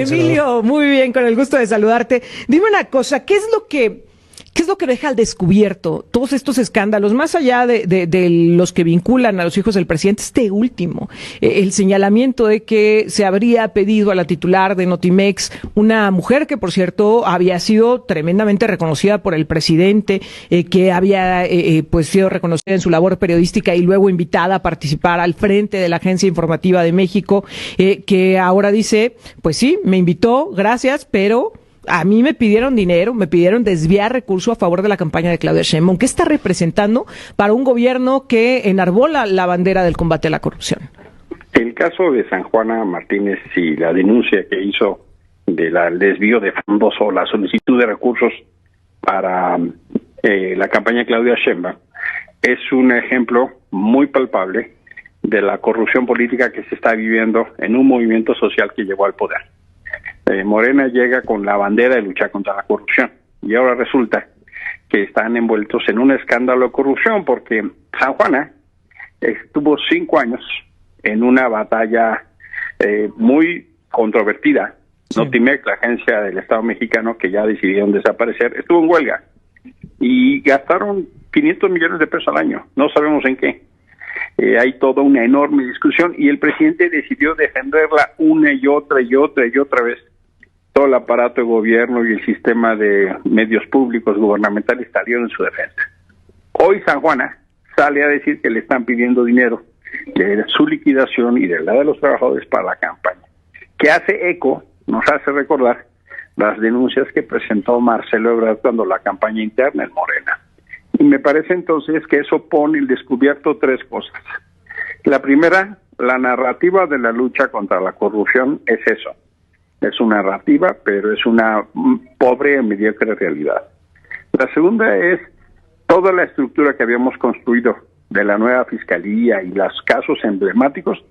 Emilio, muy bien, con el gusto de saludarte. Dime una cosa, ¿qué es lo que deja al descubierto todos estos escándalos, más allá de los que vinculan a los hijos del presidente? Este último, el señalamiento de que se habría pedido a la titular de Notimex, una mujer que, por cierto, había sido tremendamente reconocida por el presidente, que había pues sido reconocida en su labor periodística y luego invitada a participar al frente de la Agencia Informativa de México, que ahora dice, pues sí, me invitó, gracias, pero a mí me pidieron dinero, me pidieron desviar recursos a favor de la campaña de Claudia Sheinbaum. ¿Qué está representando para un gobierno que enarbola la bandera del combate a la corrupción? El caso de San Juana Martínez y la denuncia que hizo del desvío de fondos o la solicitud de recursos para la campaña de Claudia Sheinbaum es un ejemplo muy palpable de la corrupción política que se está viviendo en un movimiento social que llegó al poder. Morena llega con la bandera de luchar contra la corrupción y ahora resulta que están envueltos en un escándalo de corrupción porque San Juana estuvo 5 años en una batalla muy controvertida. Sí. Notimex, la agencia del Estado mexicano que ya decidieron desaparecer, estuvo en huelga y gastaron 500 millones de pesos al año, no sabemos en qué. Hay toda una enorme discusión y el presidente decidió defenderla una y otra vez. Todo el aparato de gobierno y el sistema de medios públicos gubernamentales salieron en su defensa. Hoy San Juana sale a decir que le están pidiendo dinero de su liquidación y de la de los trabajadores para la campaña, que hace eco, nos hace recordar las denuncias que presentó Marcelo Ebrard cuando la campaña interna en Morena. Y me parece entonces que eso pone al descubierto 3 cosas. La primera, la narrativa de la lucha contra la corrupción es eso. Es una narrativa, pero es una pobre y mediocre realidad. La segunda es toda la estructura que habíamos construido de la nueva fiscalía y los casos emblemáticos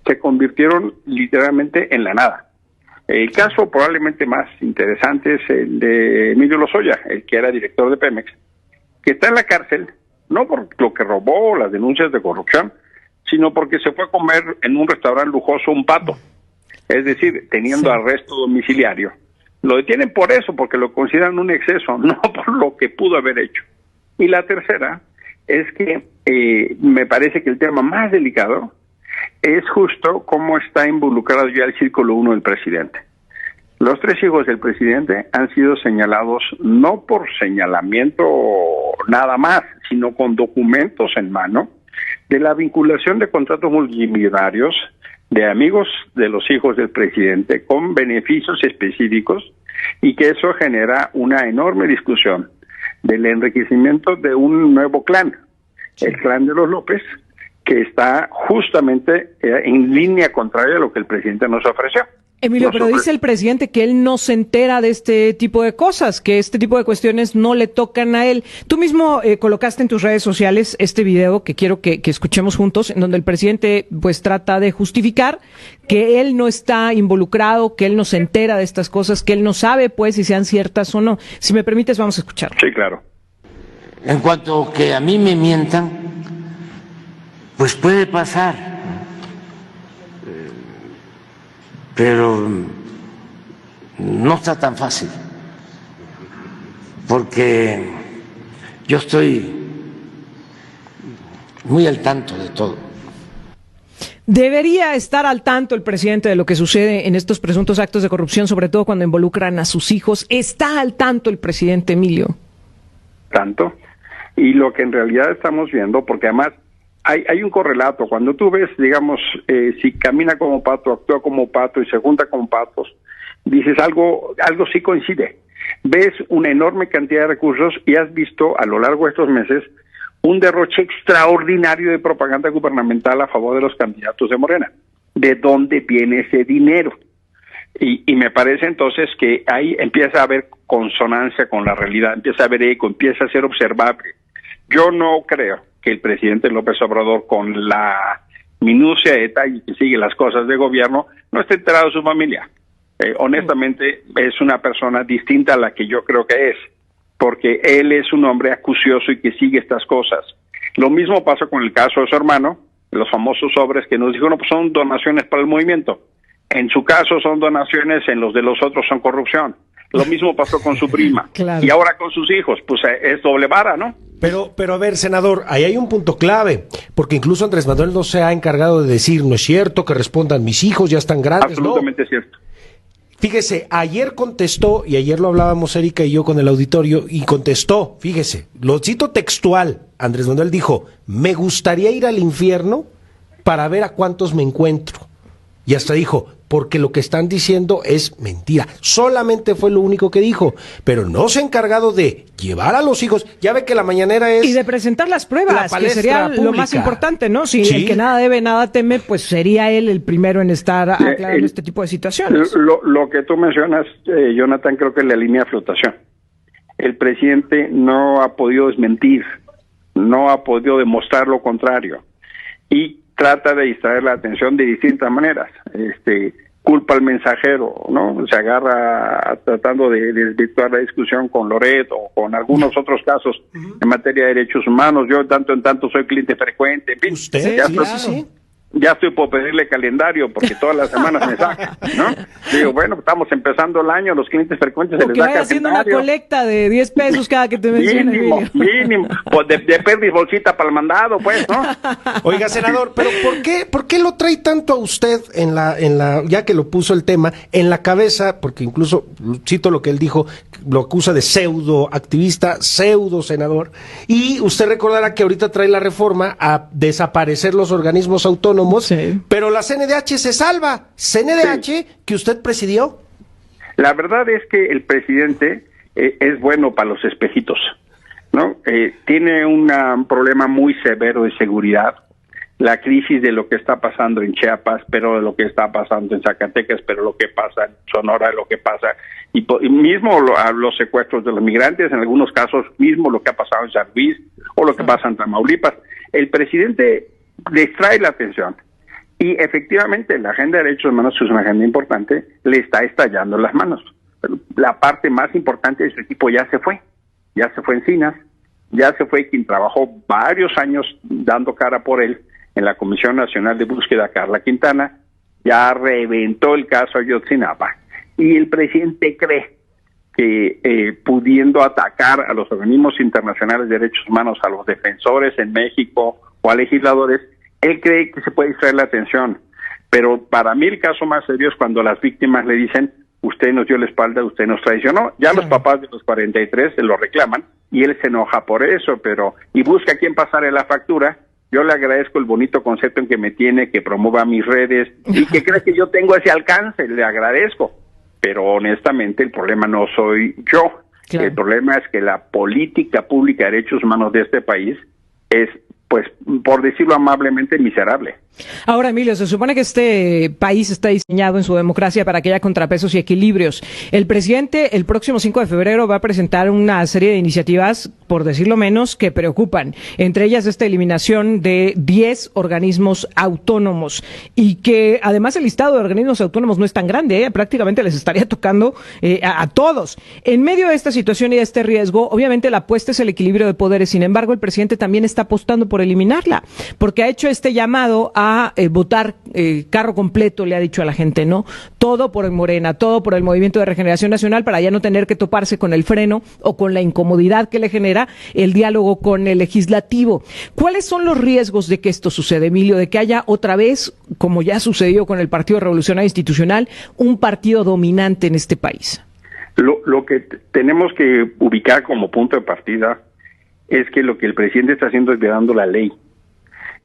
se convirtieron literalmente en la nada. El caso probablemente más interesante es el de Emilio Lozoya, el que era director de Pemex, que está en la cárcel, no por lo que robó, las denuncias de corrupción, sino porque se fue a comer en un restaurante lujoso un pato. Es decir, teniendo arresto domiciliario. Lo detienen por eso, porque lo consideran un exceso, no por lo que pudo haber hecho. Y la tercera es que me parece que el tema más delicado es justo cómo está involucrado ya el círculo 1 del presidente. Los 3 hijos del presidente han sido señalados no por señalamiento nada más, sino con documentos en mano de la vinculación de contratos multimillonarios de amigos de los hijos del presidente con beneficios específicos y que eso genera una enorme discusión del enriquecimiento de un nuevo clan, el clan de los López, que está justamente en línea contraria a lo que el presidente nos ofreció. Emilio, pero dice el presidente que él no se entera de este tipo de cosas, que este tipo de cuestiones no le tocan a él. Tú mismo colocaste en tus redes sociales este video que quiero que escuchemos juntos, en donde el presidente pues trata de justificar que él no está involucrado, que él no se entera de estas cosas, que él no sabe pues si sean ciertas o no. Si me permites, vamos a escucharlo. Sí, claro. En cuanto que a mí me mientan, pues puede pasar. Pero no está tan fácil, porque yo estoy muy al tanto de todo. Debería estar al tanto el presidente de lo que sucede en estos presuntos actos de corrupción, sobre todo cuando involucran a sus hijos. ¿Está al tanto el presidente, Emilio? Tanto. Y lo que en realidad estamos viendo, porque además hay un correlato. Cuando tú ves, digamos, si camina como pato, actúa como pato y se junta con patos, dices algo sí coincide. Ves una enorme cantidad de recursos y has visto a lo largo de estos meses un derroche extraordinario de propaganda gubernamental a favor de los candidatos de Morena. ¿De dónde viene ese dinero? Y me parece entonces que ahí empieza a haber consonancia con la realidad, empieza a haber eco, empieza a ser observable. Yo no creo que el presidente López Obrador, con la minucia de detalle que sigue las cosas de gobierno, no esté enterado de su familia. Honestamente, es una persona distinta a la que yo creo que es, porque él es un hombre acucioso y que sigue estas cosas. Lo mismo pasa con el caso de su hermano, los famosos sobres que nos dijo, no, pues son donaciones para el movimiento. En su caso son donaciones, en los de los otros son corrupción. Lo mismo pasó con su prima. Claro. Y ahora con sus hijos, pues es doble vara, ¿no? Pero a ver, senador, ahí hay un punto clave, porque incluso Andrés Manuel no se ha encargado de decir, no es cierto, que respondan mis hijos, ya están grandes, Absolutamente ¿no? cierto. Fíjese, ayer contestó, y ayer lo hablábamos Erika y yo con el auditorio, y contestó, fíjese, lo cito textual, Andrés Manuel dijo, me gustaría ir al infierno para ver a cuántos me encuentro. Y hasta dijo, porque lo que están diciendo es mentira. Solamente fue lo único que dijo, pero no se ha encargado de llevar a los hijos. Ya ve que la mañanera es... Y de presentar las la pruebas, que palestra sería lo pública. más importante, ¿no? Si Sí. el que nada debe, nada teme, pues sería él el primero en estar aclarando este tipo de situaciones. Lo que tú mencionas, Jonathan, creo que es la línea de flotación. El presidente no ha podido desmentir, no ha podido demostrar lo contrario y trata de distraer la atención de distintas maneras. Culpa al mensajero, ¿no? Se agarra tratando de desvirtuar la discusión con Loret o con algunos otros casos en materia de derechos humanos. Yo tanto en tanto soy cliente frecuente, en fin. ¿Usted? Ya Sí, estoy- claro. Sí. Ya estoy por pedirle calendario porque todas las semanas me saca, ¿no? Digo, bueno, estamos empezando el año, los clientes frecuentes se O les que da vaya haciendo una calendario. colecta de 10 pesos cada que te menciona, Mínimo, Emilio. mínimo. Pues de perder bolsita para el mandado, pues, ¿no? Oiga, senador, pero ¿por qué lo trae tanto a usted ya que lo puso el tema, en la cabeza? Porque incluso, cito lo que él dijo, lo acusa de pseudo activista, pseudo senador, y usted recordará que ahorita trae la reforma a desaparecer los organismos autónomos, Sí. pero la CNDH se salva, CNDH que usted presidió. La verdad es que el presidente es bueno para los espejitos, ¿no? Tiene un problema muy severo de seguridad. La crisis de lo que está pasando en Chiapas, pero de lo que está pasando en Zacatecas, pero lo que pasa en Sonora, lo que pasa, y mismo los secuestros de los migrantes, en algunos casos mismo lo que ha pasado en San Luis, o lo que pasa en Tamaulipas. El presidente distrae la atención. Y efectivamente la agenda de derechos humanos, que es una agenda importante, le está estallando en las manos. Pero la parte más importante de su equipo ya se fue Encinas, ya se fue quien trabajó varios años dando cara por él en la Comisión Nacional de Búsqueda, Carla Quintana, ya reventó el caso Ayotzinapa. Y el presidente cree que pudiendo atacar a los organismos internacionales de derechos humanos, a los defensores en México o a legisladores, él cree que se puede distraer la atención, pero para mí el caso más serio es cuando las víctimas le dicen, usted nos dio la espalda, usted nos traicionó. Ya los papás de los 43 se lo reclaman y él se enoja por eso, y busca a quién pasarle la factura. Yo le agradezco el bonito concepto en que me tiene, que promueva mis redes y que cree que yo tengo ese alcance, le agradezco, pero honestamente el problema no soy yo. Claro. El problema es que la política pública de derechos humanos de este país es, pues, por decirlo amablemente, miserable. Ahora, Emilio, se supone que este país está diseñado en su democracia para que haya contrapesos y equilibrios. El presidente, el próximo 5 de febrero, va a presentar una serie de iniciativas, por decirlo menos, que preocupan. Entre ellas, esta eliminación de 10 organismos autónomos. Y que, además, el listado de organismos autónomos no es tan grande, prácticamente les estaría tocando a todos. En medio de esta situación y de este riesgo, obviamente la apuesta es el equilibrio de poderes. Sin embargo, el presidente también está apostando por eliminarla, porque ha hecho este llamado a votar carro completo, le ha dicho a la gente, ¿no? Todo por el Morena, todo por el Movimiento de Regeneración Nacional, para ya no tener que toparse con el freno o con la incomodidad que le genera el diálogo con el legislativo. ¿Cuáles son los riesgos de que esto suceda, Emilio? De que haya otra vez, como ya sucedió con el Partido Revolucionario Institucional, un partido dominante en este país. Lo que tenemos que ubicar como punto de partida es que lo que el presidente está haciendo es violando la ley.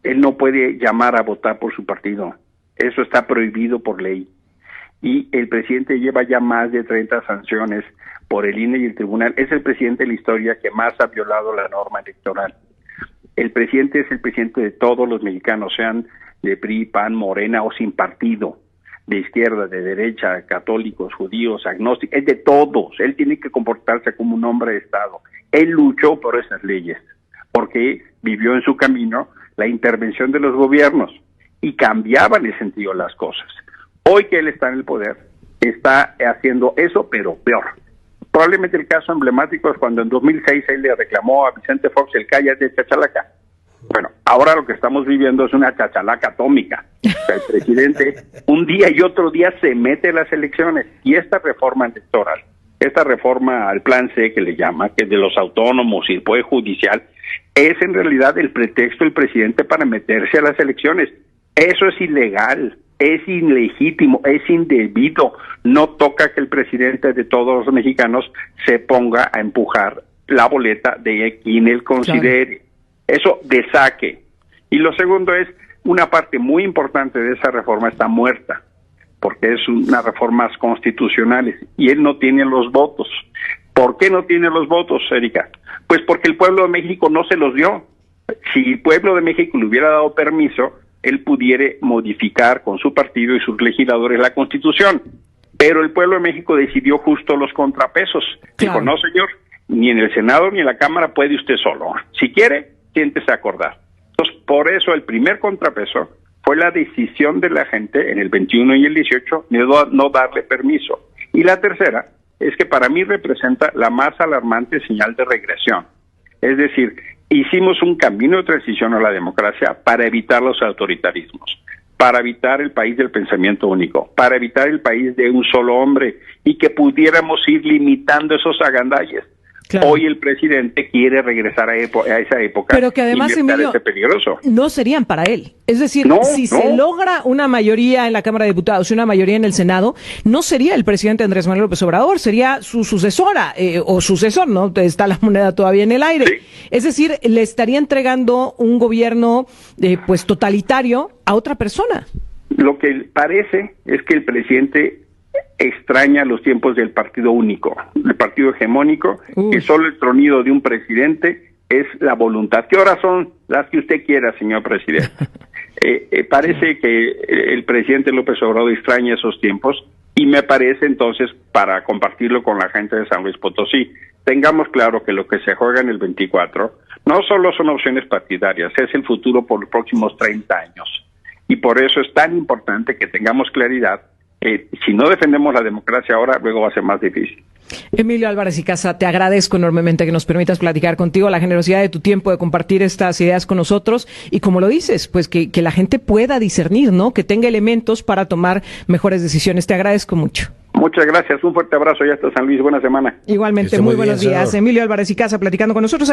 Él no puede llamar a votar por su partido. Eso está prohibido por ley. Y el presidente lleva ya más de 30 sanciones por el INE y el tribunal. Es el presidente de la historia que más ha violado la norma electoral. El presidente es el presidente de todos los mexicanos, sean de PRI, PAN, Morena o sin partido, de izquierda, de derecha, católicos, judíos, agnósticos, es de todos. Él tiene que comportarse como un hombre de Estado. Él luchó por esas leyes, porque vivió en su camino la intervención de los gobiernos y cambiaban en ese sentido las cosas. Hoy que él está en el poder, está haciendo eso, pero peor. Probablemente el caso emblemático es cuando en 2006 él le reclamó a Vicente Fox el cállate de Chachalaca. Bueno, ahora lo que estamos viviendo es una chachalaca atómica. O sea, el presidente un día y otro día se mete en las elecciones, y esta reforma electoral, esta reforma al plan C que le llama, que es de los autónomos y el Poder Judicial, es en realidad el pretexto del presidente para meterse a las elecciones. Eso es ilegal, es ilegítimo, es indebido. No toca que el presidente de todos los mexicanos se ponga a empujar la boleta de quien él considere. Claro. Eso de saque. Y lo segundo es, una parte muy importante de esa reforma está muerta, porque es una reforma constitucionales, y él no tiene los votos. ¿Por qué no tiene los votos, Erika? Pues porque el pueblo de México no se los dio. Si el pueblo de México le hubiera dado permiso, él pudiera modificar con su partido y sus legisladores la Constitución. Pero el pueblo de México decidió justo los contrapesos. Claro. Dijo, no señor, ni en el Senado ni en la Cámara puede usted solo. Si quiere, siéntese a acordar. Entonces, por eso el primer contrapeso fue la decisión de la gente en el 21 y el 18 de no darle permiso. Y la tercera es que para mí representa la más alarmante señal de regresión. Es decir, hicimos un camino de transición a la democracia para evitar los autoritarismos, para evitar el país del pensamiento único, para evitar el país de un solo hombre, y que pudiéramos ir limitando esos agandalles. Claro. Hoy el presidente quiere regresar a esa época. Pero que además, Emilio, peligroso. No serían para él. Es decir, se logra una mayoría en la Cámara de Diputados y una mayoría en el Senado, no sería el presidente Andrés Manuel López Obrador, sería su sucesora o sucesor, ¿no? Está la moneda todavía en el aire. Sí. Es decir, le estaría entregando un gobierno pues totalitario a otra persona. Lo que parece es que el presidente extraña los tiempos del partido único, del partido hegemónico, que solo el tronido de un presidente es la voluntad. ¿Qué horas son las que usted quiera, señor presidente? Parece que el presidente López Obrador extraña esos tiempos, y me parece entonces, para compartirlo con la gente de San Luis Potosí, tengamos claro que lo que se juega en el 24 no solo son opciones partidarias, es el futuro por los próximos 30 años. Y por eso es tan importante que tengamos claridad. Si no defendemos la democracia ahora, luego va a ser más difícil. Emilio Álvarez y Casa, te agradezco enormemente que nos permitas platicar contigo, la generosidad de tu tiempo de compartir estas ideas con nosotros, y como lo dices, pues que la gente pueda discernir, ¿no? Que tenga elementos para tomar mejores decisiones. Te agradezco mucho. Muchas gracias, un fuerte abrazo y hasta San Luis, buena semana. Igualmente, muy buenos días. Emilio Álvarez y Casa platicando con nosotros.